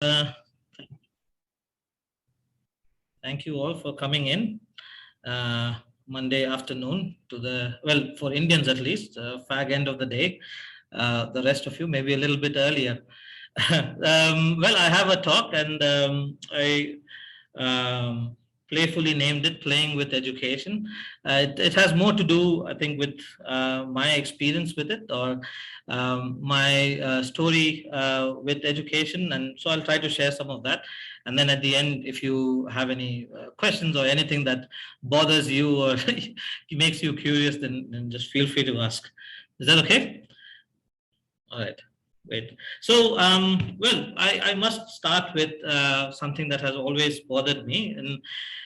Uh, Thank you all for coming in Monday afternoon to the, well, for Indians at least, fag end of the day. The rest of you maybe a little bit earlier. Well, I have a talk and I playfully named it Playing with Education. It has more to do, I think, with my experience with it, or my story with education. And so I'll try to share some of that. And then at the end, if you have any questions or anything that bothers you or makes you curious, then just feel free to ask. Is that okay? All right. Great. So, well, I must start with something that has always bothered me. And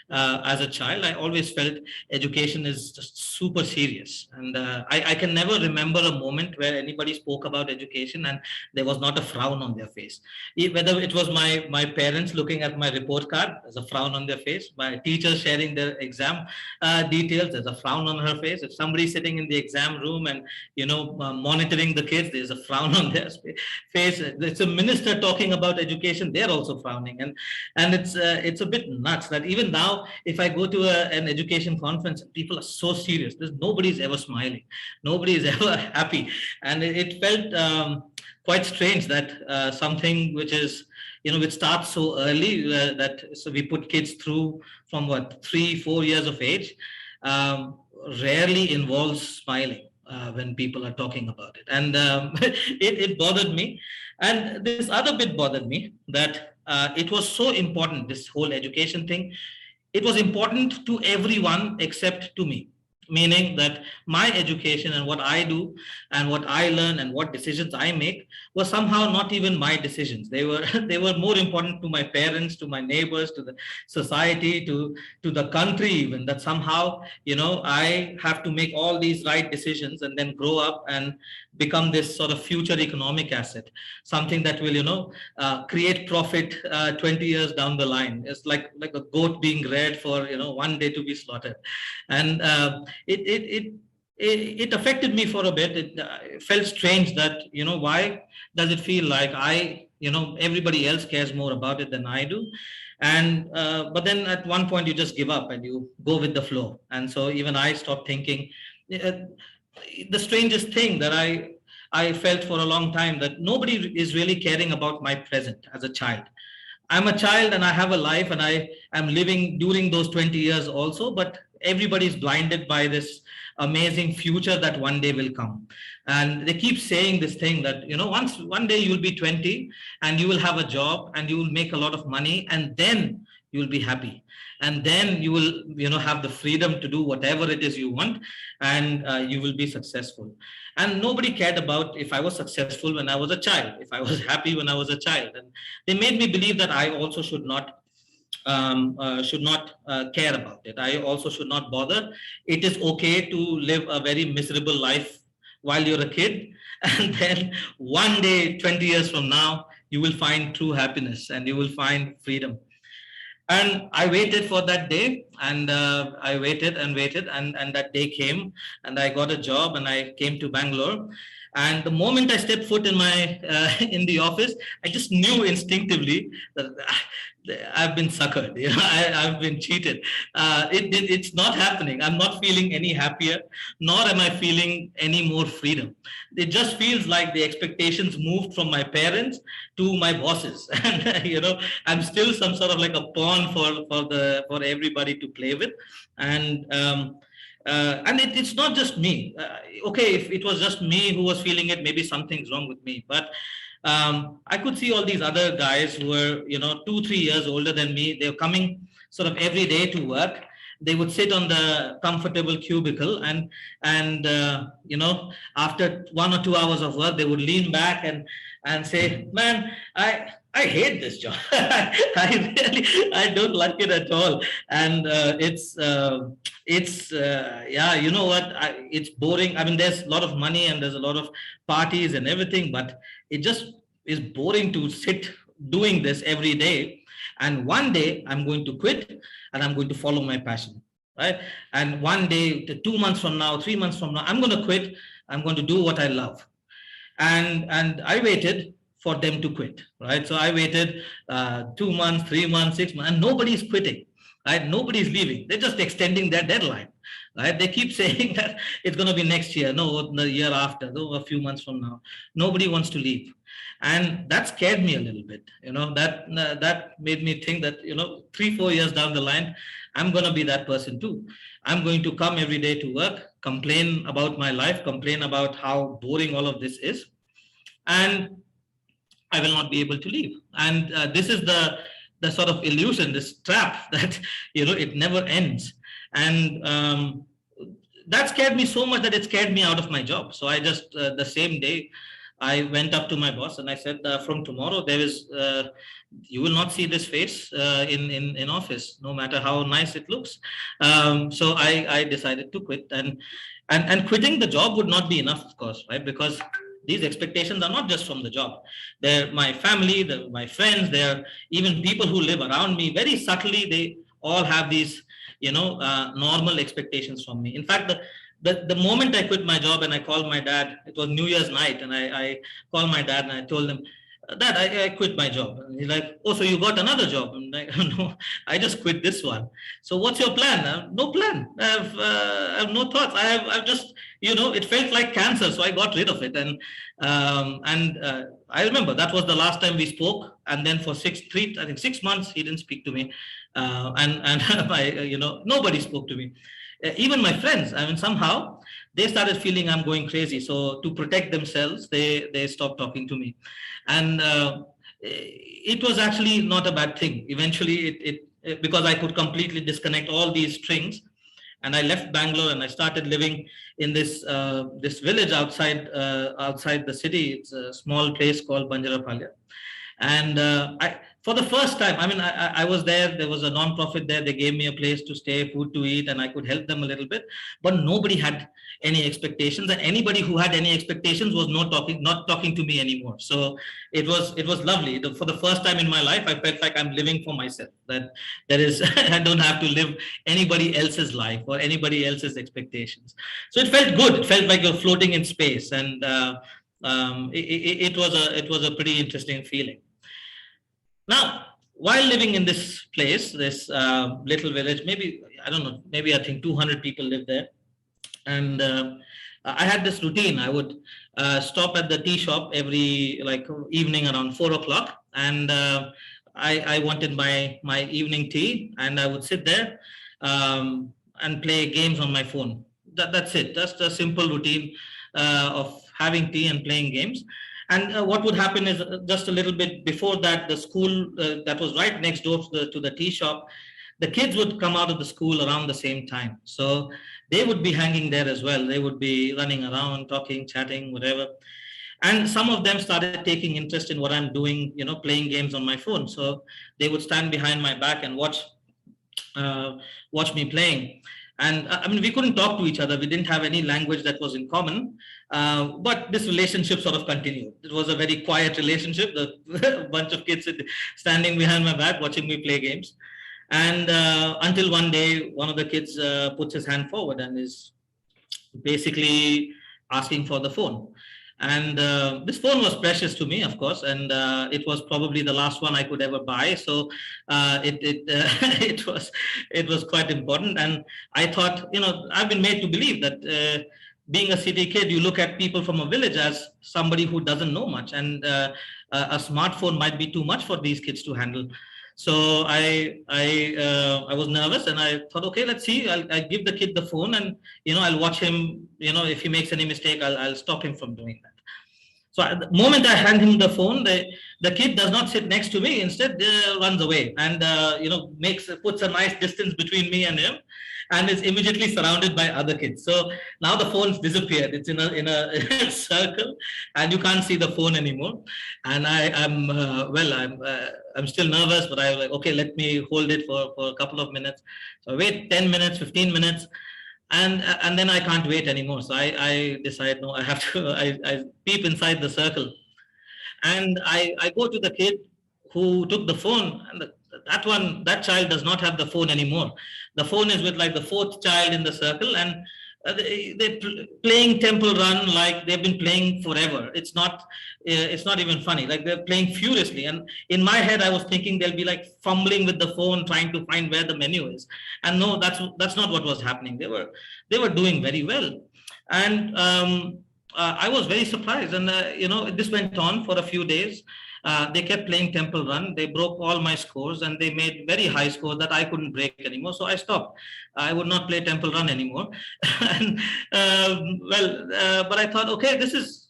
as a child, I always felt education is just super serious. And I can never remember a moment where anybody spoke about education and there was not a frown on their face. Whether it was my parents looking at my report card, there's a frown on their face. My teacher sharing their exam details, there's a frown on her face. If somebody's sitting in the exam room and, monitoring the kids, there's a frown on their face. It's a minister talking about education, they're also frowning. And it's a bit nuts that even now, if I go to an education conference, people are so serious. Nobody's ever smiling. Nobody is ever happy. And it felt quite strange that something which is, which starts so early, so we put kids through from 3-4 years of age, rarely involves smiling. When people are talking about it. And it bothered me. And this other bit bothered me, that it was so important, this whole education thing. It was important to everyone except to me, meaning that my education and what I do and what I learn and what decisions I make were somehow not even my decisions. They were they were more important to my parents, to my neighbors, to the society, to the country even, that somehow, I have to make all these right decisions and then grow up and become this sort of future economic asset, something that will, create profit 20 years down the line. It's like a goat being reared for, one day to be slaughtered. And it affected me for a bit. It felt strange that, why does it feel like everybody else cares more about it than I do? And but then at one point you just give up and you go with the flow. And so even I stopped thinking. The strangest thing that I felt for a long time, that nobody is really caring about my present as a child. I'm a child and I have a life and I am living during those 20 years also, but everybody's blinded by this amazing future that one day will come. And they keep saying this thing that, one day you'll be 20 and you will have a job and you will make a lot of money and then you'll be happy. And then you will, have the freedom to do whatever it is you want, and you will be successful. And nobody cared about if I was successful when I was a child, if I was happy when I was a child. And they made me believe that I also should not care about it. I also should not bother. It is okay to live a very miserable life while you're a kid, and then one day, 20 years from now, you will find true happiness and you will find freedom. And I waited for that day, and I waited and waited, and that day came, and I got a job, and I came to Bangalore. And the moment I stepped foot in in the office, I just knew instinctively that I've been suckered. I've been cheated. It's not happening. I'm not feeling any happier, nor am I feeling any more freedom. It just feels like the expectations moved from my parents to my bosses, and I'm still some sort of like a pawn for everybody to play with. And it's not just me. Okay, if it was just me who was feeling it, maybe something's wrong with me. But I could see all these other guys who were, 2-3 years older than me. They were coming sort of every day to work. They would sit on the comfortable cubicle, and after 1 or 2 hours of work, they would lean back and say, "Man, I hate this job. I don't like it at all." And you know what? It's boring. I mean, there's a lot of money and there's a lot of parties and everything, but it just is boring to sit doing this every day. And one day I'm going to quit and I'm going to follow my passion, right? And one day, 2 months from now, 3 months from now, I'm going to quit. I'm going to do what I love. And I waited for them to quit, right? So I waited 2 months, 3 months, 6 months, and nobody's quitting, right? Nobody's leaving. They're just extending their deadline, right? They keep saying that it's going to be next year, no, the year after, no, a few months from now. Nobody wants to leave, and that scared me a little bit. That made me think that 3-4 years down the line, I'm going to be that person too. I'm going to come every day to work, complain about my life, complain about how boring all of this is, and I will not be able to leave. And this is the sort of illusion, this trap that it never ends. And that scared me so much that it scared me out of my job. So I just the same day I went up to my boss and I said, from tomorrow you will not see this face in office, no matter how nice it looks. So I decided to quit, and quitting the job would not be enough, of course, right? Because these expectations are not just from the job. They're my family, they're my friends, they're even people who live around me. Very subtly, they all have these, normal expectations from me. In fact, the moment I quit my job and I called my dad, it was New Year's night, and I called my dad and I told him, Dad, I quit my job. And he's like, oh, so you got another job? I'm like, no, I just quit this one. So what's your plan? No plan. I have no thoughts. I've just, it felt like cancer, so I got rid of it. And I remember that was the last time we spoke. And then for 6 months, he didn't speak to me. Nobody spoke to me. Even my friends, I mean, somehow they started feeling I'm going crazy. So to protect themselves, they stopped talking to me. And it was actually not a bad thing. Eventually, because I could completely disconnect all these strings, and I left Bangalore and I started living in this village outside the city. It's a small place called Banjarapalya. And for the first time, I mean, I was there. There was a non-profit there. They gave me a place to stay, food to eat, and I could help them a little bit. But nobody had any expectations, and anybody who had any expectations was not talking to me anymore. So it was lovely. For the first time in my life, I felt like I'm living for myself. That I don't have to live anybody else's life or anybody else's expectations. So it felt good. It felt like you're floating in space, and it was a pretty interesting feeling. Now, while living in this place, this little village, maybe I think 200 people live there. And I had this routine. I would stop at the tea shop every evening around 4 o'clock. And I wanted my evening tea, and I would sit there and play games on my phone. That's it. That's the simple routine of having tea and playing games. And what would happen is just a little bit before that, the school that was right next door to the tea shop, the kids would come out of the school around the same time. So they would be hanging there as well. They would be running around, talking, chatting, whatever. And some of them started taking interest in what I'm doing, playing games on my phone. So they would stand behind my back and watch me playing. And I mean, we couldn't talk to each other. We didn't have any language that was in common. But this relationship sort of continued. It was a very quiet relationship. A bunch of kids standing behind my back, watching me play games. And until one day, one of the kids puts his hand forward and is basically asking for the phone. And this phone was precious to me, of course, and it was probably the last one I could ever buy. So it was quite important. And I thought, I've been made to believe that being a city kid, you look at people from a village as somebody who doesn't know much, and a smartphone might be too much for these kids to handle. So I was nervous, and I thought, okay, let's see. I'll give the kid the phone, and I'll watch him. If he makes any mistake, I'll stop him from doing that. So at the moment I hand him the phone, the kid does not sit next to me. Instead, runs away and puts a nice distance between me and him, and is immediately surrounded by other kids. So now the phone's disappeared. It's in a circle, and you can't see the phone anymore. And I'm still nervous, but I was like, okay, let me hold it for a couple of minutes. So I wait 10 minutes, 15 minutes. And then I can't wait anymore. So I decide, no, I have to, I peep inside the circle. And I go to the kid who took the phone, and that child does not have the phone anymore. The phone is with the fourth child in the circle, and they're playing Temple Run like they've been playing forever. It's not even funny. Like they're playing furiously. And in my head, I was thinking they'll be like fumbling with the phone, trying to find where the menu is. And no, that's not what was happening. They were doing very well. And I was very surprised. And this went on for a few days. They kept playing Temple Run. They broke all my scores, and they made very high scores that I couldn't break anymore. So I stopped. I would not play Temple Run anymore. And but I thought, okay, this is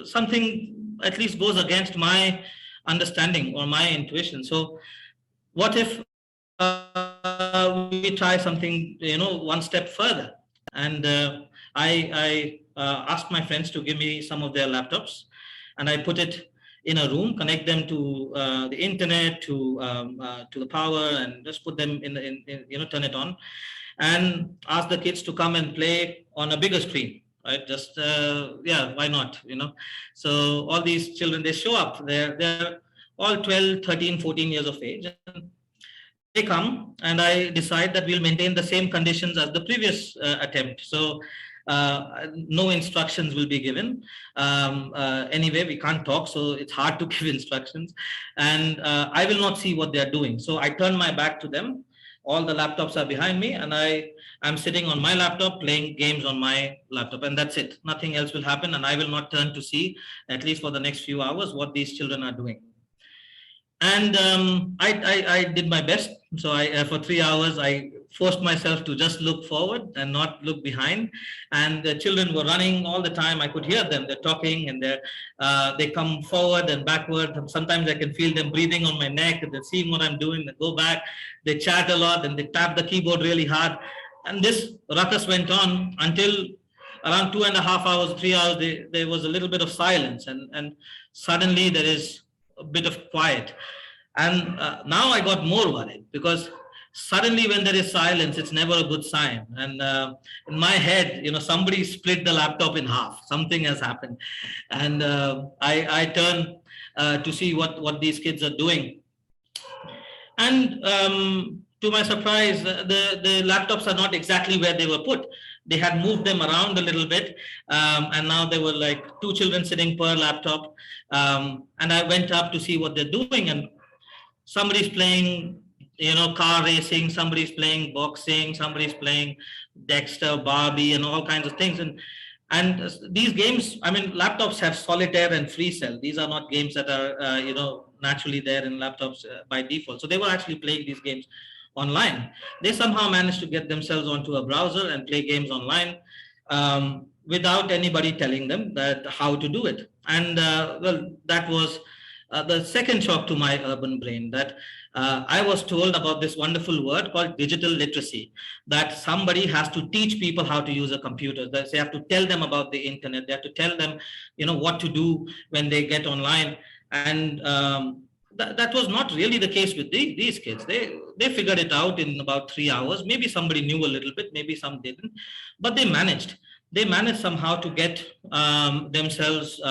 something at least goes against my understanding or my intuition. So what if we try something, one step further? And I asked my friends to give me some of their laptops, and I put it in a room, connect them to the internet, to the power, and just put them in turn it on, and ask the kids to come and play on a bigger screen, right? Just why not? So all these children, they show up. They're all 12, 13, 14 years of age. And they come, and I decide that we'll maintain the same conditions as the previous attempt. So no instructions will be given. Anyway, we can't talk, so it's hard to give instructions. And I will not see what they're doing. So I turn my back to them. All the laptops are behind me, and I'm sitting on my laptop playing games on my laptop, and that's it. Nothing else will happen, and I will not turn to see, at least for the next few hours, what these children are doing. And I did my best. So for 3 hours, I forced myself to just look forward and not look behind. And the children were running all the time. I could hear them. They're talking, and they come forward and backward. Sometimes I can feel them breathing on my neck. They're seeing what I'm doing. They go back. They chat a lot, and they tap the keyboard really hard. And this ruckus went on until around 2.5 hours, 3 hours. There was a little bit of silence, and suddenly there is a bit of quiet. And now I got more worried, because suddenly when there is silence, it's never a good sign. And in my head, somebody split the laptop in half. Something has happened. And I turn to see what these kids are doing. And to my surprise, the laptops are not exactly where they were put. They had moved them around a little bit, and now there were like 2 children sitting per laptop. And I went up to see what they're doing, and somebody's playing, car racing, somebody's playing boxing, somebody's playing Dexter, Barbie, and all kinds of things. And these games, I mean, laptops have solitaire and free cell. These are not games that are, naturally there in laptops by default. So they were actually playing these games online. They somehow managed to get themselves onto a browser and play games online without anybody telling them how to do it. And that was the second shock to my urban brain, that I was told about this wonderful word called digital literacy, that somebody has to teach people how to use a computer. That they have to tell them about the internet. They have to tell them, what to do when they get online. And that was not really the case with these kids. They figured it out in about 3 hours. Maybe somebody knew a little bit, maybe some didn't, but they managed somehow to get themselves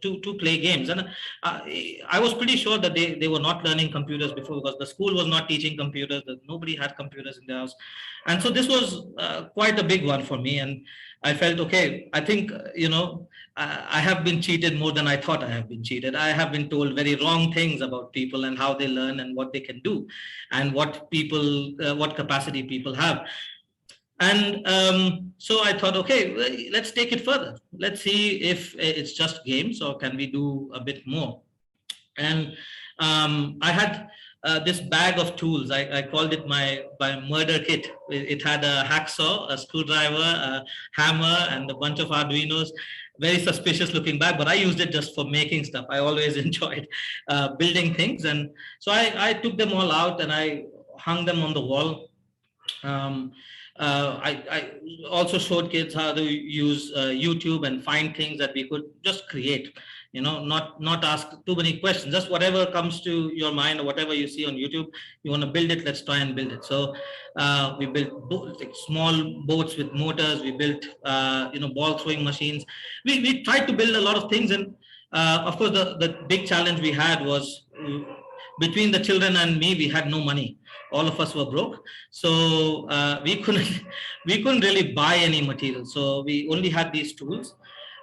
to play games. And I was pretty sure that they were not learning computers before, because the school was not teaching computers, that nobody had computers in their house. And so this was quite a big one for me. And I felt, okay, I think, I have been cheated more than I thought I have been cheated. I have been told very wrong things about people and how they learn and what they can do and what capacity people have. And so I thought, okay, let's take it further. Let's see if it's just games, or can we do a bit more? And I had this bag of tools. I called it my murder kit. It had a hacksaw, a screwdriver, a hammer, and a bunch of Arduinos. Very suspicious looking bag, but I used it just for making stuff. I always enjoyed building things. And so I took them all out and I hung them on the wall. I also showed kids how to use YouTube and find things that we could just create, not ask too many questions, just whatever comes to your mind or whatever you see on YouTube, you want to build it, let's try and build it. So we built small boats with motors, we built, ball throwing machines. We tried to build a lot of things. And of course, the big challenge we had was between the children and me, we had no money. All of us were broke, so we couldn't we couldn't really buy any material. So we only had these tools,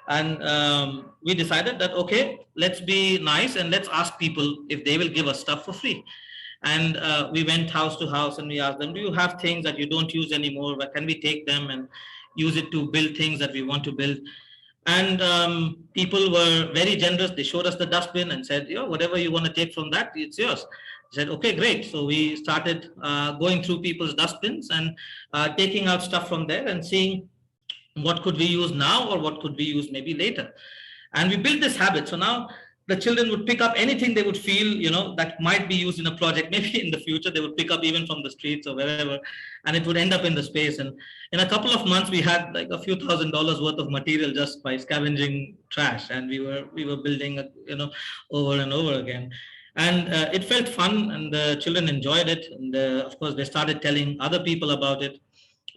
and we decided that okay, let's be nice and let's ask people if they will give us stuff for free. And we went house to house and we asked them, do you have things that you don't use anymore? But can we take them and use it to build things that we want to build? And people were very generous. They showed us the dustbin and said, yeah, whatever you want to take from that, it's yours. I said, okay, great. So we started going through people's dustbins and taking out stuff from there and seeing what could we use now or what could we use maybe later. And we built this habit. So now the children would pick up anything they would feel, that might be used in a project. Maybe in the future they would pick up even from the streets or wherever, and it would end up in the space. And in a couple of months, we had like a few $1,000s worth of material just by scavenging trash, and we were building, over and over again. And it felt fun, and the children enjoyed it. And of course, they started telling other people about it,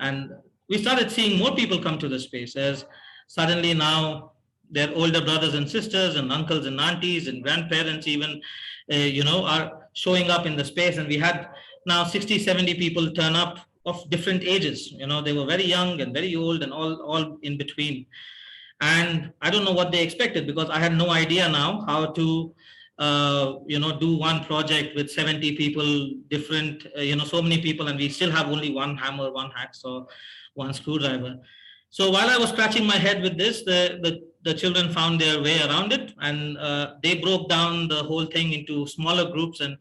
and we started seeing more people come to the space as suddenly now their older brothers and sisters and uncles and aunties and grandparents even, are showing up in the space. And we had now 60, 70 people turn up of different ages. They were very young and very old and all in between. And I don't know what they expected, because I had no idea now how to, do one project with 70 people, different, so many people, and we still have only one hammer, one hacksaw, one screwdriver. So while I was scratching my head with this, the children found their way around it, and they broke down the whole thing into smaller groups. And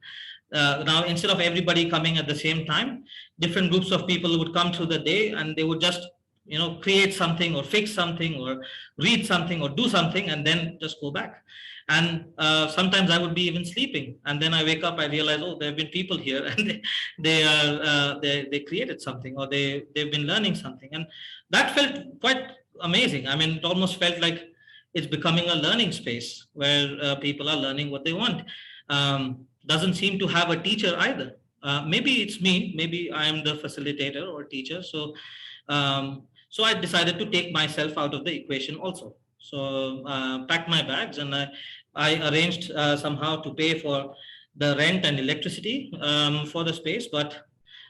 now instead of everybody coming at the same time, different groups of people would come through the day, and they would just create something or fix something or read something or do something and then just go back. And sometimes I would be even sleeping, and then I wake up, I realize, oh, there have been people here, and they created something, or they've been learning something. And that felt quite amazing. I mean, it almost felt like it's becoming a learning space where people are learning what they want. Doesn't seem to have a teacher either. Maybe it's me, maybe I'm the facilitator or teacher. So so I decided to take myself out of the equation also. So packed my bags, and I arranged somehow to pay for the rent and electricity for the space, but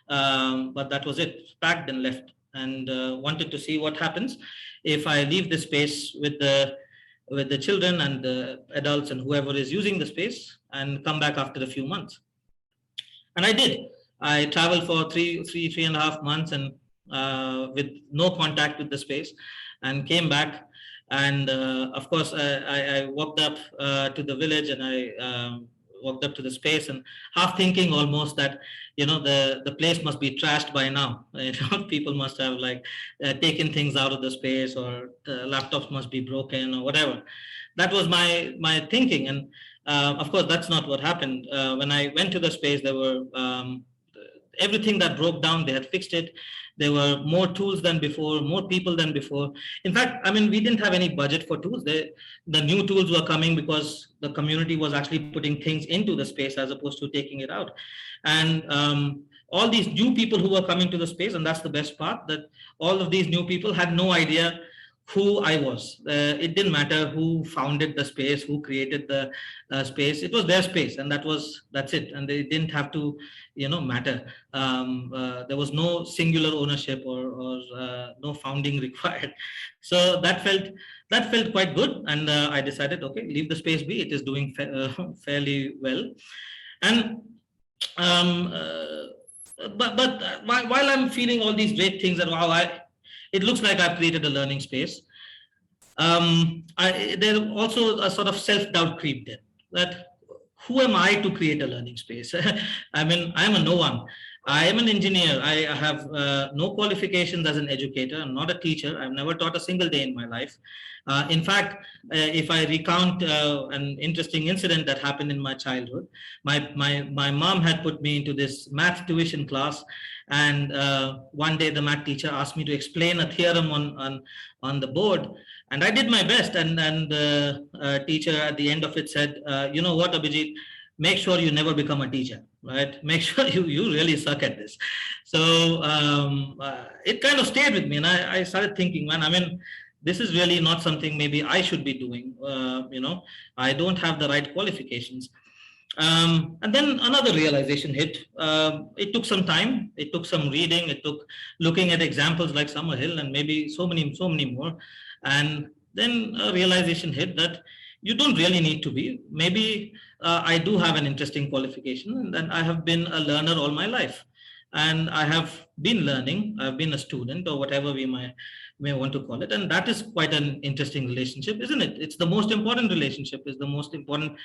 that was it. Packed and left, and wanted to see what happens if I leave the space with the children and the adults and whoever is using the space, and come back after a few months. And I did. I traveled for three and a half months, and with no contact with the space, and came back. And of course, I walked up to the village, and I walked up to the space, and half thinking almost that the place must be trashed by now. People must have taken things out of the space, or the laptops must be broken, or whatever. That was my thinking. And of course, that's not what happened. When I went to the space, there were everything that broke down, they had fixed it. There were more tools than before, more people than before. In fact, I mean, we didn't have any budget for tools. The new tools were coming because the community was actually putting things into the space as opposed to taking it out. And all these new people who were coming to the space, and that's the best part, that all of these new people had no idea who I was. It didn't matter who founded the space, who created the space. It was their space, and that's it. And they didn't have to, matter. There was no singular ownership or no founding required. So that felt quite good. And I decided, okay, leave the space be. It is doing fairly well. And but while I'm feeling all these great things, that wow, it looks like I've created a learning space, there also a sort of self-doubt creeped in, that who am I to create a learning space? I mean, I'm a no one. I am an engineer. I have no qualifications as an educator. I'm not a teacher. I've never taught a single day in my life. In fact, if I recount an interesting incident that happened in my childhood, my mom had put me into this math tuition class, and one day the math teacher asked me to explain a theorem on the board, and I did my best. And the teacher at the end of it said, "You know what, Abhijit? Make sure you never become a teacher, right? Make sure you really suck at this." So it kind of stayed with me, and I started thinking, man, I mean, this is really not something maybe I should be doing. I don't have the right qualifications. And then another realization hit. It took some time. It took some reading. It took looking at examples like Summerhill and maybe so many more. And then a realization hit that you don't really need to be. Maybe I do have an interesting qualification, and then I have been a learner all my life, and I have been learning. I've been a student, or whatever we may want to call it, and that is quite an interesting relationship, isn't it? It's the most important relationship. Is the most important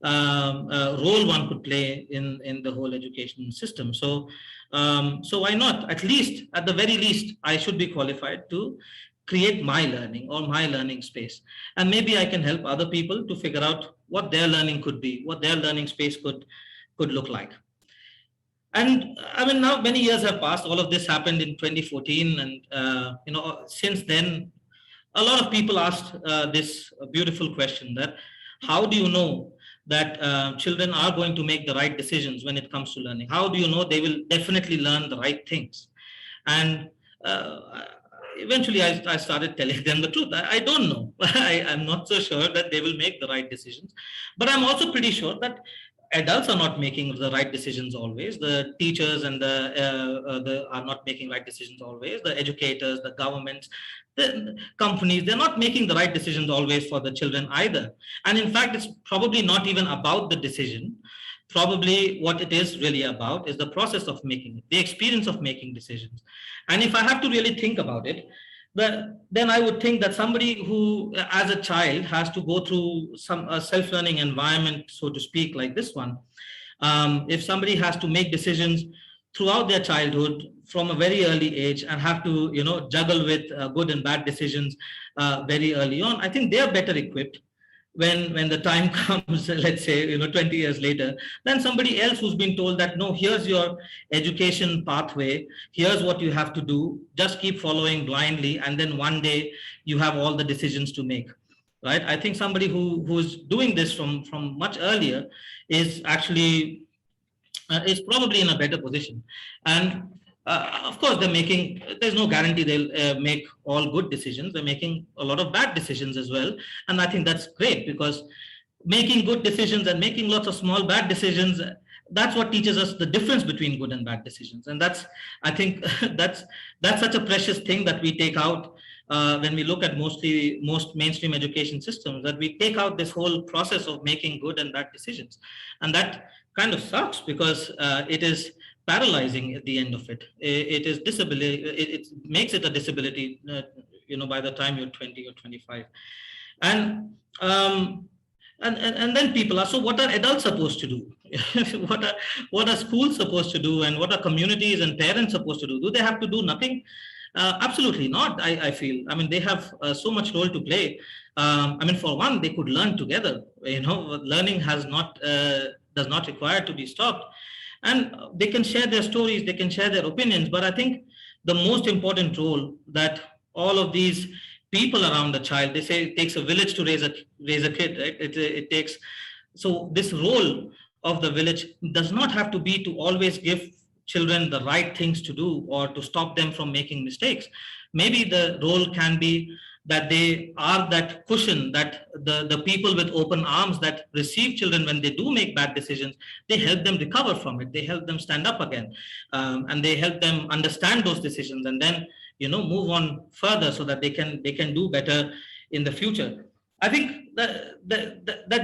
role one could play in the whole education system. So why not? At least, at the very least, I should be qualified to create my learning or my learning space, and maybe I can help other people to figure out what their learning could be, what their learning space could look like. And I mean, now many years have passed. All of this happened in 2014, and since then, a lot of people asked this beautiful question: that how do you know that children are going to make the right decisions when it comes to learning? How do you know they will definitely learn the right things? And eventually, I started telling them the truth. I don't know. I'm not so sure that they will make the right decisions, but I'm also pretty sure that adults are not making the right decisions always. The teachers and the are not making right decisions always. The educators, the governments, the companies, they're not making the right decisions always for the children either. And in fact, it's probably not even about the decision. Probably what it is really about is the process of making it, the experience of making decisions. And if I have to really think about it, then I would think that somebody who, as a child, has to go through some self-learning environment, so to speak, like this one, if somebody has to make decisions throughout their childhood from a very early age and have to, juggle with good and bad decisions very early on, I think they are better equipped when the time comes, let's say 20 years later, than somebody else who's been told that, no, here's your education pathway, here's what you have to do, just keep following blindly, and then one day you have all the decisions to make. Right? I think somebody who's doing this from much earlier is actually is probably in a better position. And of course, there's no guarantee they'll make all good decisions. They're making a lot of bad decisions as well. And I think that's great, because making good decisions and making lots of small bad decisions, that's what teaches us the difference between good and bad decisions. And I think that's such a precious thing that we take out when we look at most mainstream education systems, that we take out this whole process of making good and bad decisions. And that kind of sucks, because it is paralyzing at the end of it. It is disability. It makes it a disability, by the time you're 20 or 25. And then people are, so what are adults supposed to do? what are schools supposed to do? And what are communities and parents supposed to do? Do they have to do nothing? Absolutely not. I feel. I mean, they have so much role to play. For one, they could learn together. Learning does not require to be stopped. And they can share their stories, they can share their opinions. But I think the most important role that all of these people around the child, they say it takes a village to raise a kid, right? It takes, so this role of the village does not have to be to always give children the right things to do or to stop them from making mistakes. Maybe the role can be that they are that cushion, that the people with open arms that receive children when they do make bad decisions, they help them recover from it, they help them stand up again, and they help them understand those decisions, and then move on further so that they can do better in the future. I think that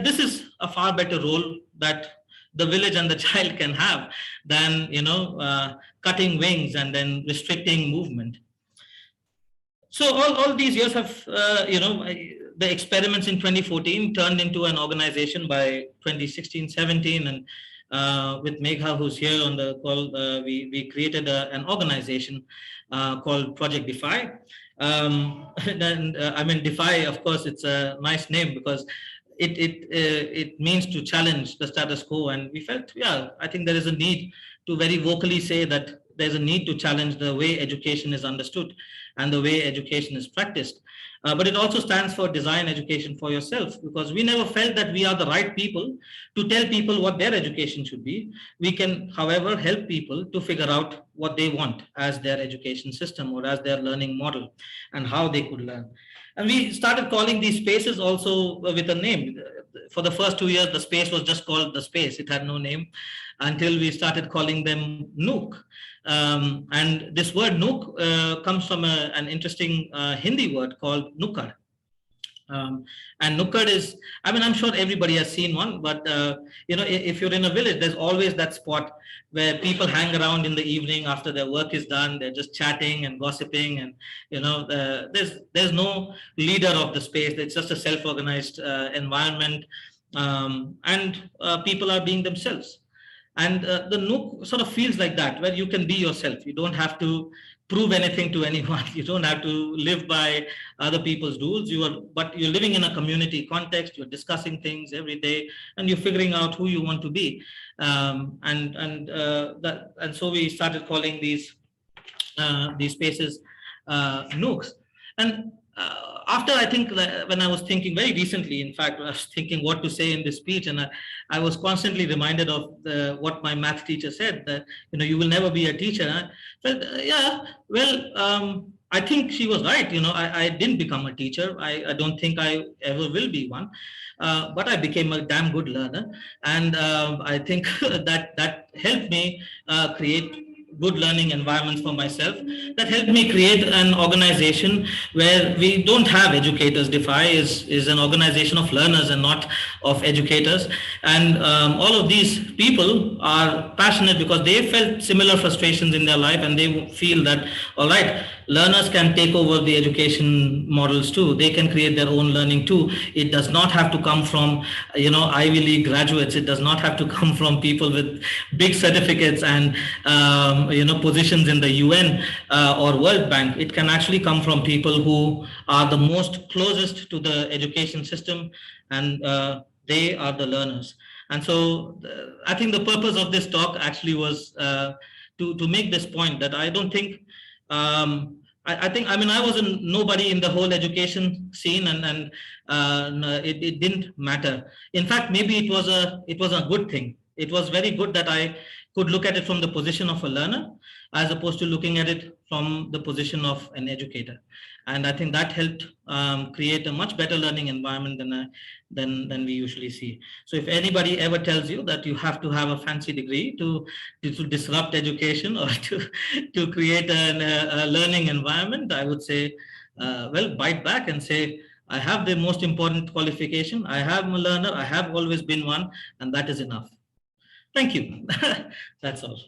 this is a far better role that the village and the child can have than cutting wings and then restricting movement. So all these years have, the experiments in 2014 turned into an organization by 2016, 17, and with Megha, who's here on the call, we created an organization called Project DEFY. DEFY, of course, it's a nice name because it means to challenge the status quo, and we felt, I think there is a need to very vocally say that there's a need to challenge the way education is understood. and the way education is practiced. But it also stands for design education for yourself, because we never felt that we are the right people to tell people what their education should be. We can, however, help people to figure out what they want as their education system or as their learning model and how they could learn. And we started calling these spaces also with a name. For the first 2 years, the space was just called the space. It had no name until we started calling them Nook. And this word Nook comes from an interesting Hindi word called Nukkad. And Nukkad is, I mean, I'm sure everybody has seen one, but if you're in a village, there's always that spot where people hang around in the evening after their work is done. They're just chatting and gossiping, and there's no leader of the space. It's just a self-organized environment, and people are being themselves. And the Nook sort of feels like that, where you can be yourself. You don't have to prove anything to anyone. You don't have to live by other people's rules. But you're living in a community context. You're discussing things every day, and you're figuring out who you want to be. And so we started calling these spaces Nooks. And after, I think, when I was thinking very recently, in fact, I was thinking what to say in this speech, and I was constantly reminded of what my math teacher said, that you will never be a teacher. And I felt, I think she was right. I didn't become a teacher. I don't think I ever will be one, but I became a damn good learner, and I think that helped me create good learning environments for myself. That helped me create an organization where we don't have educators. DEFY is an organization of learners and not of educators. And all of these people are passionate because they felt similar frustrations in their life, and they feel that, all right, learners can take over the education models too. They can create their own learning too. It does not have to come from, Ivy League graduates. It does not have to come from people with big certificates and, positions in the UN or World Bank. It can actually come from people who are the most closest to the education system, and they are the learners. And so I think the purpose of this talk actually was to make this point, that I don't think, I was a nobody in the whole education scene, and it didn't matter. In fact, maybe it was a good thing. It was very good that I could look at it from the position of a learner, as opposed to looking at it from the position of an educator. And I think that helped create a much better learning environment than we usually see. So if anybody ever tells you that you have to have a fancy degree to disrupt education or to create a learning environment, I would say, bite back and say, I have the most important qualification. I am a learner. I have always been one, and that is enough. Thank you. That's all.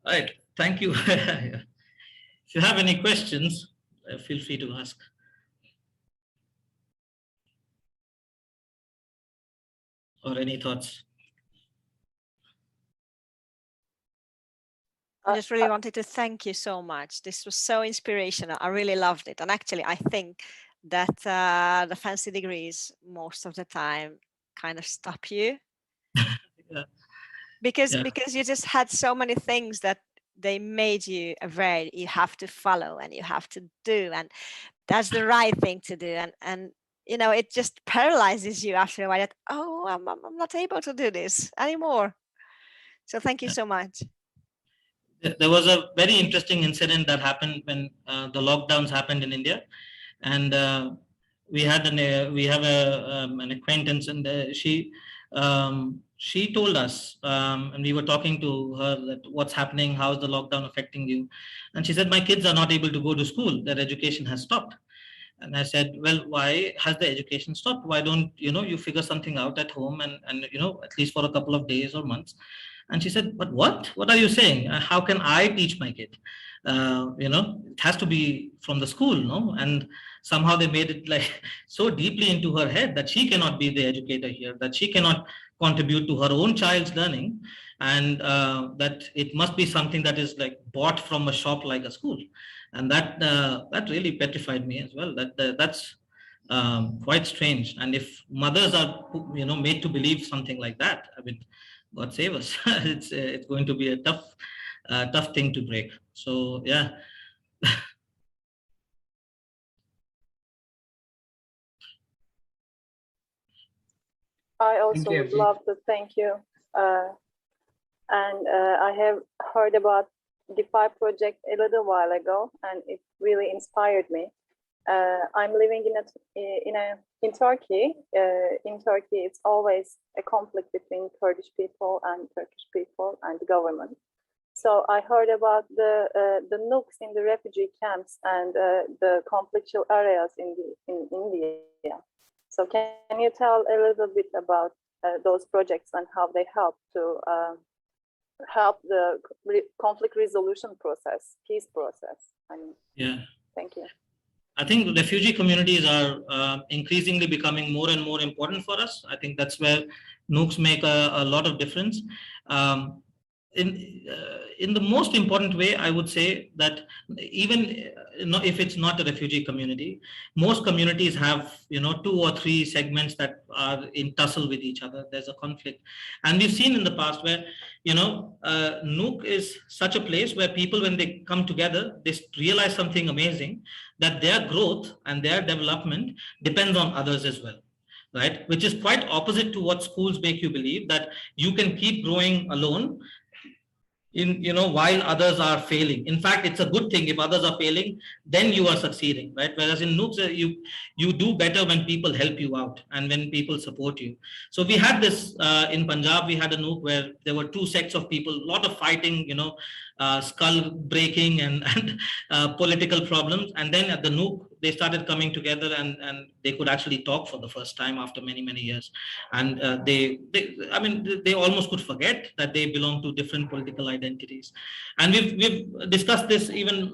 All right. Thank you. If you have any questions, feel free to ask. Or any thoughts? I just really wanted to thank you so much. This was so inspirational. I really loved it. And actually, I think that the fancy degrees most of the time kind of stop you. Yeah. Because you just had so many things that they made you aware you have to follow and you have to do, and that's the right thing to do. And it just paralyzes you after a while that, I'm not able to do this anymore. So thank you so much. There was a very interesting incident that happened when the lockdowns happened in India, and we have an acquaintance, and she told us, and we were talking to her, that what's happening, how's the lockdown affecting you? And she said, my kids are not able to go to school. Their education has stopped. And I said, well, why has the education stopped? Why don't you figure something out at home and at least for a couple of days or months? And she said, but what are you saying? How can I teach my kid? It has to be from the school, no? And somehow they made it like so deeply into her head that she cannot be the educator here, that she cannot contribute to her own child's learning, and that it must be something that is like bought from a shop like a school. And that really petrified me as well. That's quite strange. And if mothers are made to believe something like that, I mean, God save us. It's going to be a tough tough thing to break. So yeah. I also would love to thank you. And I have heard about DeFi project a little while ago, and it really inspired me. I'm living in Turkey. In Turkey, it's always a conflict between Kurdish people and Turkish people and the government. So I heard about the nukes in the refugee camps and the conflictual areas in India. So can you tell a little bit about those projects and how they help to help the conflict resolution process, peace process? I mean, yeah. Thank you. I think refugee communities are increasingly becoming more and more important for us. I think that's where NUCs make a lot of difference. In the most important way, I would say that even if it's not a refugee community, most communities have 2 or 3 segments that are in tussle with each other. There's a conflict, and we've seen in the past where NUC is such a place where people, when they come together, they realize something amazing, that their growth and their development depends on others as well. Right, which is quite opposite to what schools make you believe, that you can keep growing alone while others are failing. In fact, it's a good thing if others are failing, then you are succeeding, right? Whereas in NUCs, you do better when people help you out and when people support you. So we had this in Punjab. We had a NUC where there were 2 sects of people, a lot of fighting, skull breaking and political problems. And then at the NUC, they started coming together and they could actually talk for the first time after many years. And they almost could forget that they belong to different political identities. And we've discussed this even.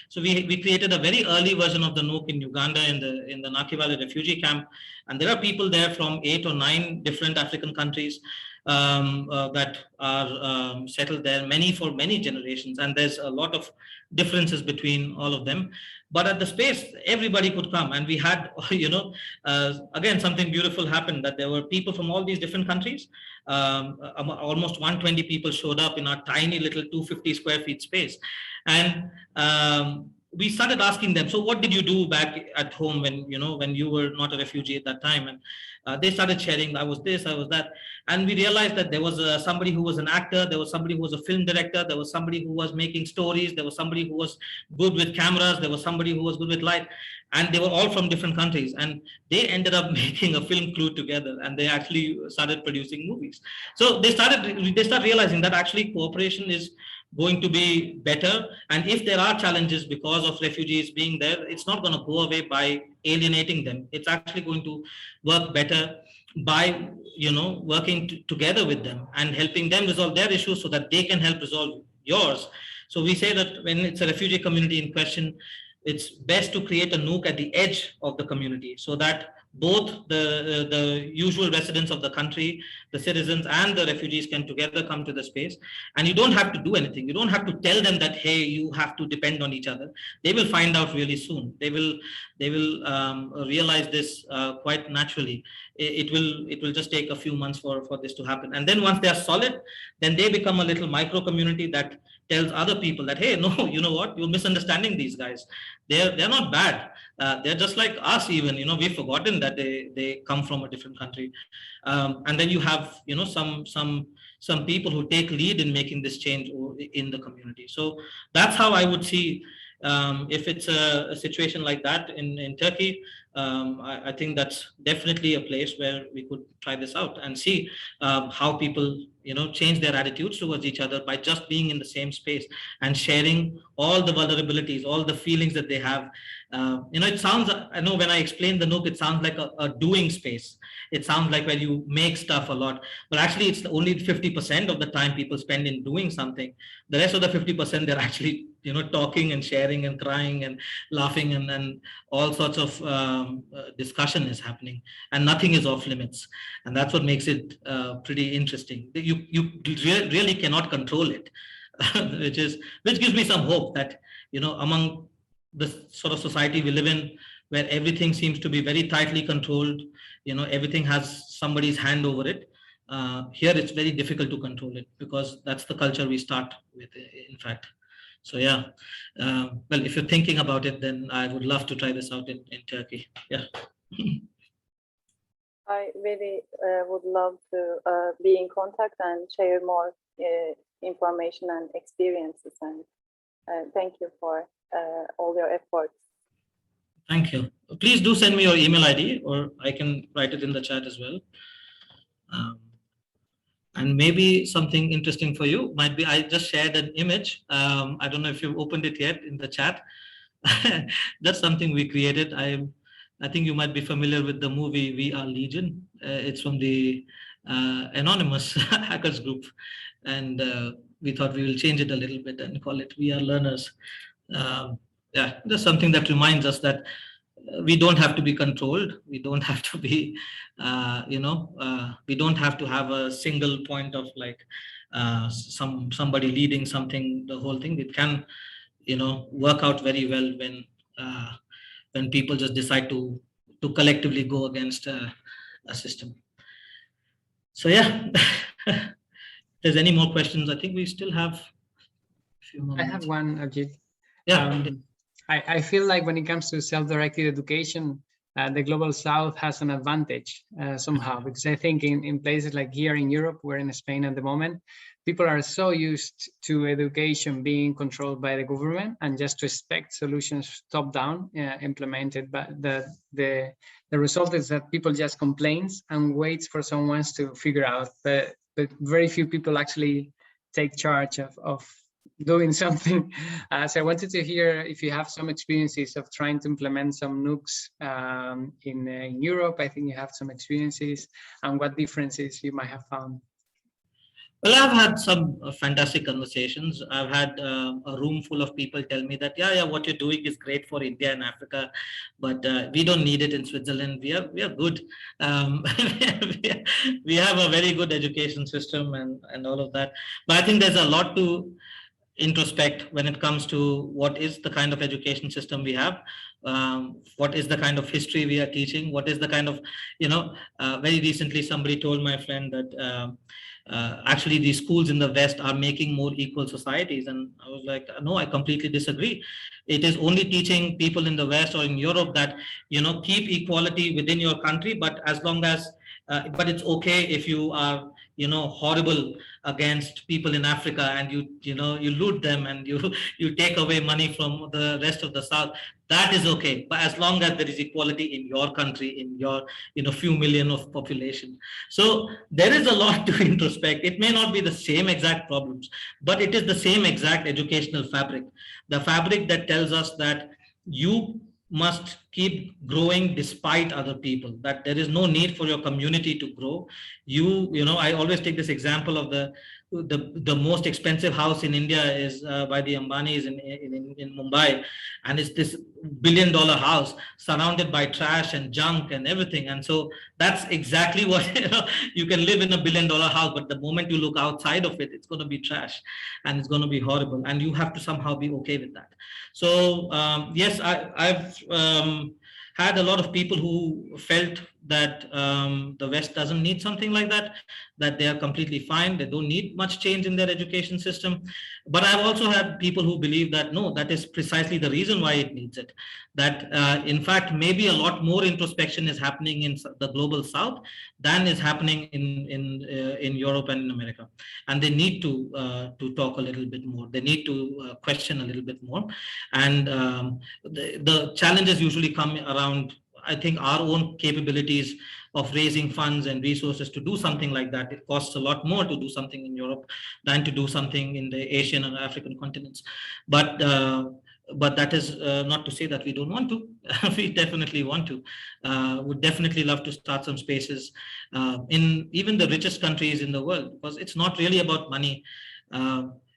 So we created a very early version of the NUC in Uganda in the Naki Valley refugee camp, and there are people there from 8 or 9 different African countries that are settled there, for many generations, and there's a lot of differences between all of them. But at the space, everybody could come, and we had, again, something beautiful happened, that there were people from all these different countries. Almost 120 people showed up in our tiny little 250 square feet space, and we started asking them, so what did you do back at home when you were not a refugee at that time? And they started sharing, I was this, I was that. And we realized that there was somebody who was an actor, there was somebody who was a film director, there was somebody who was making stories, there was somebody who was good with cameras, there was somebody who was good with light, and they were all from different countries. And they ended up making a film crew together, and they actually started producing movies. So they start realizing that actually cooperation is going to be better. And if there are challenges because of refugees being there, it's not going to go away by alienating them. It's actually going to work better by working together with them and helping them resolve their issues so that they can help resolve yours. So we say that when it's a refugee community in question, it's best to create a NUC at the edge of the community, so that both the usual residents of the country, the citizens and the refugees can together come to the space. And you don't have to do anything. You don't have to tell them that, hey, you have to depend on each other. They will find out really soon. They will realize this quite naturally. It will just take a few months for this to happen. And then once they are solid, then they become a little micro community that tells other people that, hey, no, you know what, you're misunderstanding these guys. They're not bad. They're just like us even, we've forgotten that they come from a different country. And then you have, some people who take lead in making this change in the community. So that's how I would see, if it's a situation like that in Turkey. I think that's definitely a place where we could try this out and see how people change their attitudes towards each other by just being in the same space and sharing all the vulnerabilities, all the feelings that they have. It sounds, I know when I explain the NUC, it sounds like a doing space. It sounds like where you make stuff a lot, but actually it's only 50% of the time people spend in doing something. The rest of the 50%, they're actually talking and sharing and crying and laughing, and all sorts of discussion is happening, and nothing is off limits. And that's what makes it pretty interesting. You really cannot control it, which gives me some hope that among the sort of society we live in, where everything seems to be very tightly controlled, everything has somebody's hand over it. Here it's very difficult to control it because that's the culture we start with, in fact. So yeah, well, if you're thinking about it, then I would love to try this out in Turkey. Yeah. I really would love to be in contact and share more information and experiences. And thank you for all your efforts. Thank you. Please do send me your email ID, or I can write it in the chat as well. And maybe something interesting for you might be, I just shared an image. I don't know if you've opened it yet in the chat. That's something we created. I think you might be familiar with the movie We Are Legion. It's from the anonymous hackers group. And we thought we will change it a little bit and call it We Are Learners. Yeah, there's something that reminds us that we don't have to be controlled. We don't have to be, we don't have to have a single point of like somebody leading something, the whole thing. It can, work out very well when people just decide to collectively go against a system. So yeah, if there's any more questions, I think we still have a few more I minutes. have one, Abhijit. Yeah. I feel like when it comes to self-directed education, the Global South has an advantage somehow, because I think in places like here in Europe, we're in Spain at the moment, people are so used to education being controlled by the government and just to expect solutions top-down implemented. But the result is that people just complains and waits for someone to figure out, but very few people actually take charge of doing something. So I wanted to hear if you have some experiences of trying to implement some NUCs in Europe. I think you have some experiences, and what differences you might have found. Well, I've had some fantastic conversations. I've had a room full of people tell me that, yeah, what you're doing is great for India and Africa, but we don't need it in Switzerland. We are good. We have a very good education system and all of that. But I think there's a lot to introspect when it comes to what is the kind of education system we have, what is the kind of history we are teaching, what is the kind of, very recently somebody told my friend that actually these schools in the West are making more equal societies. And I was like, no, I completely disagree. It is only teaching people in the West or in Europe that, keep equality within your country, but as long as, but it's okay if you are, horrible against people in Africa and you loot them and you take away money from the rest of the South. That is okay, but as long as there is equality in your country, in your few million of population. So there is a lot to introspect. It may not be the same exact problems, but it is the same exact educational fabric, the fabric that tells us that you must keep growing despite other people, that there is no need for your community to grow. I always take this example of the most expensive house in India is by the Ambanis in Mumbai, and it's this $1 billion house surrounded by trash and junk and everything. And so that's exactly what you can live in a $1 billion house, but the moment you look outside of it, it's going to be trash and it's going to be horrible, and you have to somehow be okay with that. So yes, I've had a lot of people who felt that the West doesn't need something like that they are completely fine, they don't need much change in their education system. But I've also had people who believe that no, that is precisely the reason why it needs it, that in fact maybe a lot more introspection is happening in the Global South than is happening in Europe and in America, and they need to talk a little bit more, they need to question a little bit more. And the challenges usually come around, I think, our own capabilities of raising funds and resources to do something like that. It costs a lot more to do something in Europe than to do something in the Asian and African continents. But that is not to say that we don't want to. We definitely want to. Would definitely love to start some spaces in even the richest countries in the world, because it's not really about money.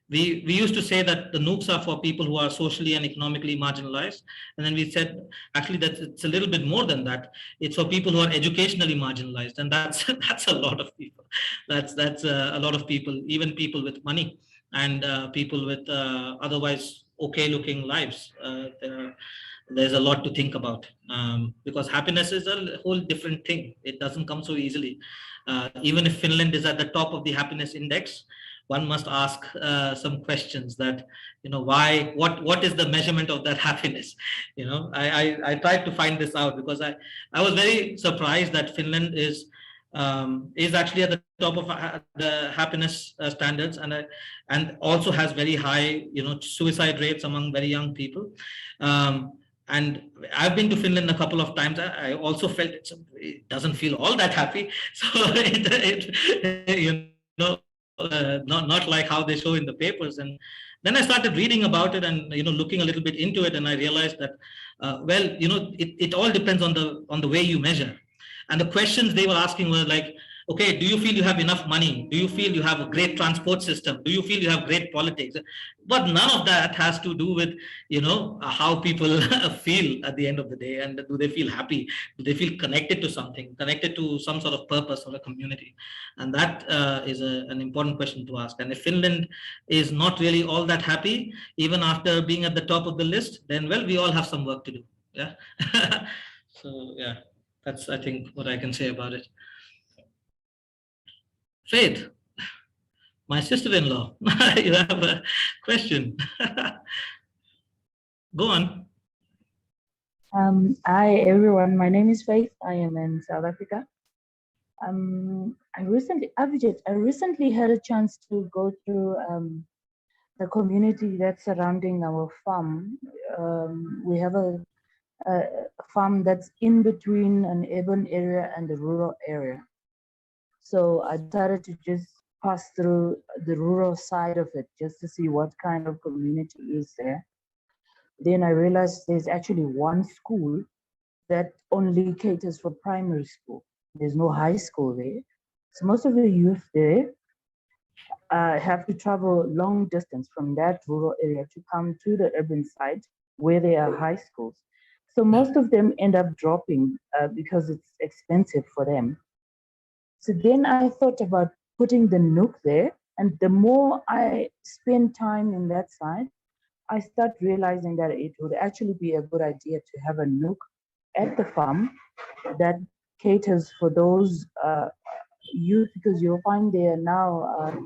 We used to say that the NUCs are for people who are socially and economically marginalized. And then we said, actually, that it's a little bit more than that. It's for people who are educationally marginalized. And that's a lot of people. That's a lot of people, even people with money and people with otherwise okay looking lives. there's a lot to think about, because happiness is a whole different thing. It doesn't come so easily. Even if Finland is at the top of the happiness index, one must ask some questions that, why, what is the measurement of that happiness? I tried to find this out, because I was very surprised that Finland is actually at the top of the happiness standards, and also has very high, suicide rates among very young people. And I've been to Finland a couple of times. I also felt it doesn't feel all that happy. So not like how they show in the papers. And then I started reading about it and looking a little bit into it, and I realized that it all depends on the way you measure. And the questions they were asking were like, okay, do you feel you have enough money? Do you feel you have a great transport system? Do you feel you have great politics? But none of that has to do with, how people feel at the end of the day. And do they feel happy? Do they feel connected to something, connected to some sort of purpose or a community? And that is an important question to ask. And if Finland is not really all that happy, even after being at the top of the list, then, well, we all have some work to do. Yeah. So, yeah, that's, I think, what I can say about it. Faith, my sister-in-law, you have a question. Go on. Hi everyone, my name is Faith. I am in South Africa. Abhijit, I recently had a chance to go through the community that's surrounding our farm. We have a farm that's in between an urban area and a rural area. So I decided to just pass through the rural side of it just to see what kind of community is there. Then I realized there's actually one school that only caters for primary school. There's no high school there. So most of the youth there have to travel long distance from that rural area to come to the urban side where there are high schools. So most of them end up dropping because it's expensive for them. So then I thought about putting the nook there, and the more I spend time in that side, I start realizing that it would actually be a good idea to have a nook at the farm that caters for those youth, because you'll find they are now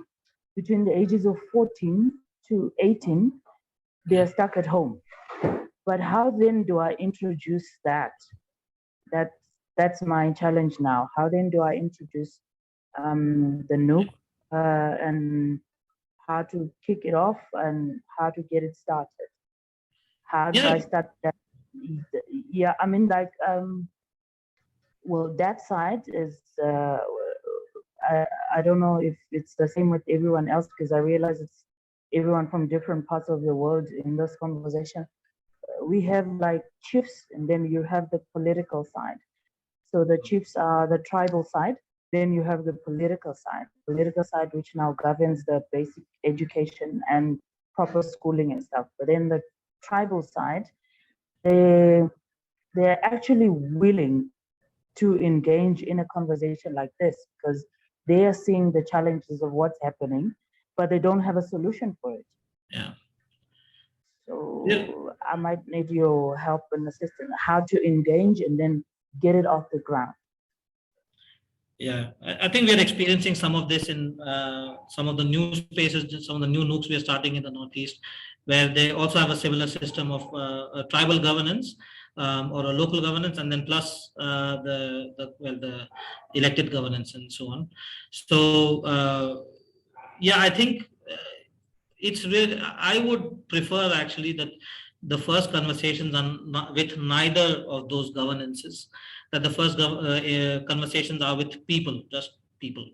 between the ages of 14 to 18, they are stuck at home. But how then do I introduce that? That's my challenge now. How then do I introduce the nook and how to kick it off and how to get it started? How do I start that? Yeah, I mean, like, well, that side is, I don't know if it's the same with everyone else, because I realize it's everyone from different parts of the world in this conversation. We have like chiefs, and then you have the political side. So the chiefs are the tribal side. Then you have the political side, which now governs the basic education and proper schooling and stuff. But then the tribal side, they're actually willing to engage in a conversation like this, because they are seeing the challenges of what's happening, but they don't have a solution for it. Yeah. So I might need your help and assistance how to engage and then get it off the ground. Yeah, I think we're experiencing some of this in some of the new spaces, some of the new nooks we're starting in the Northeast, where they also have a similar system of a tribal governance or a local governance, and then plus the elected governance and so on. So yeah, I think it's really, I would prefer actually that the first conversations are with neither of those governances, that the first conversations are with people, just people.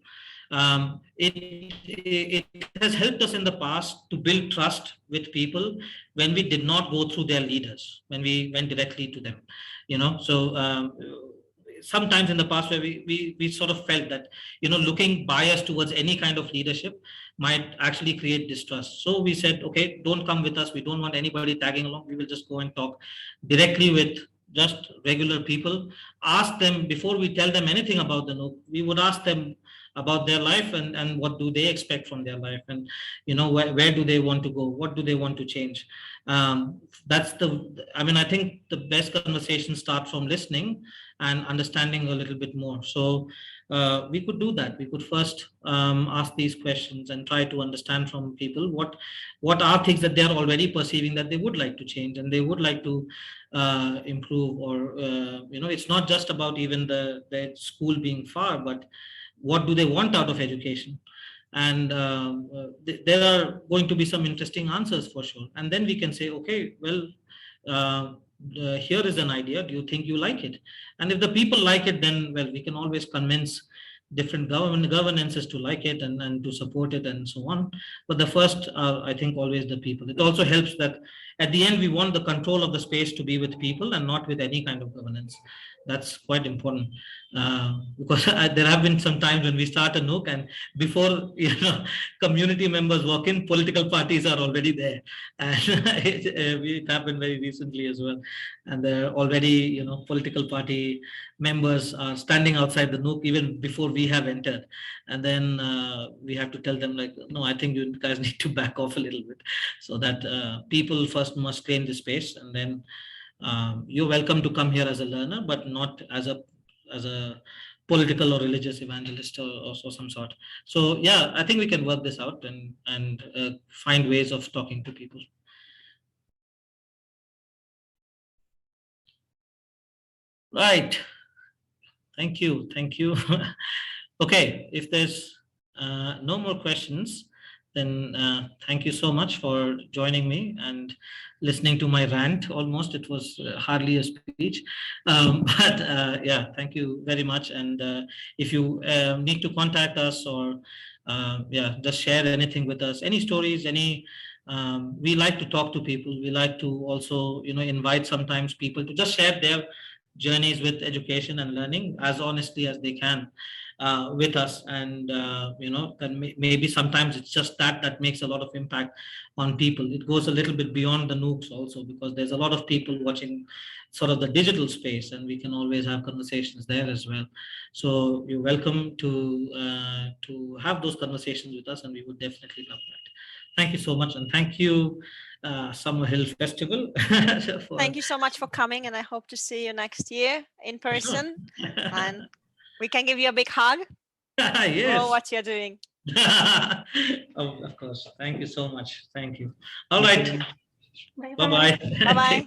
It has helped us in the past to build trust with people when we did not go through their leaders, when we went directly to them, so sometimes in the past where we sort of felt that, looking biased towards any kind of leadership might actually create distrust. So we said, okay, don't come with us. We don't want anybody tagging along. We will just go and talk directly with just regular people, ask them before we tell them anything about the NOOC. We would ask them about their life and what do they expect from their life, and where do they want to go, what do they want to change. That's I think the best conversations start from listening and understanding a little bit more. So we could do that. We could first ask these questions and try to understand from people what are things that they're already perceiving that they would like to change and they would like to improve, or it's not just about even the school being far, but what do they want out of education. And there are going to be some interesting answers for sure, and then we can say, okay, well, here is an idea, do you think you like it? And if the people like it, then, well, we can always convince different governances to like it and to support it and so on. But the first I think always the people. It also helps that at the end we want the control of the space to be with people and not with any kind of governance. That's quite important, because there have been some times when we start a NOOC and before community members walk in, political parties are already there, and it happened very recently as well. And there are already political party members are standing outside the NOOC even before we have entered, and then we have to tell them like, no, I think you guys need to back off a little bit, so that people first must claim the space, and then you're welcome to come here as a learner, but not as a political or religious evangelist or some sort. So yeah, I think we can work this out and find ways of talking to people. Right. Thank you. Okay, if there's no more questions, then thank you so much for joining me and listening to my rant. Almost, it was hardly a speech, but yeah, thank you very much. And if you need to contact us or yeah, just share anything with us, any stories, we like to talk to people. We like to also invite sometimes people to just share their journeys with education and learning as honestly as they can with us. And then maybe sometimes it's just that makes a lot of impact on people. It goes a little bit beyond the NOOCs also, because there's a lot of people watching sort of the digital space, and we can always have conversations there as well. So you're welcome to have those conversations with us, and we would definitely love that. Thank you so much, and thank you, Summerhill Festival. Thank you so much for coming, and I hope to see you next year in person. And we can give you a big hug yes. for what you're doing. Of course. Thank you so much. Thank you. All right. Bye-bye. Bye-bye. Bye-bye.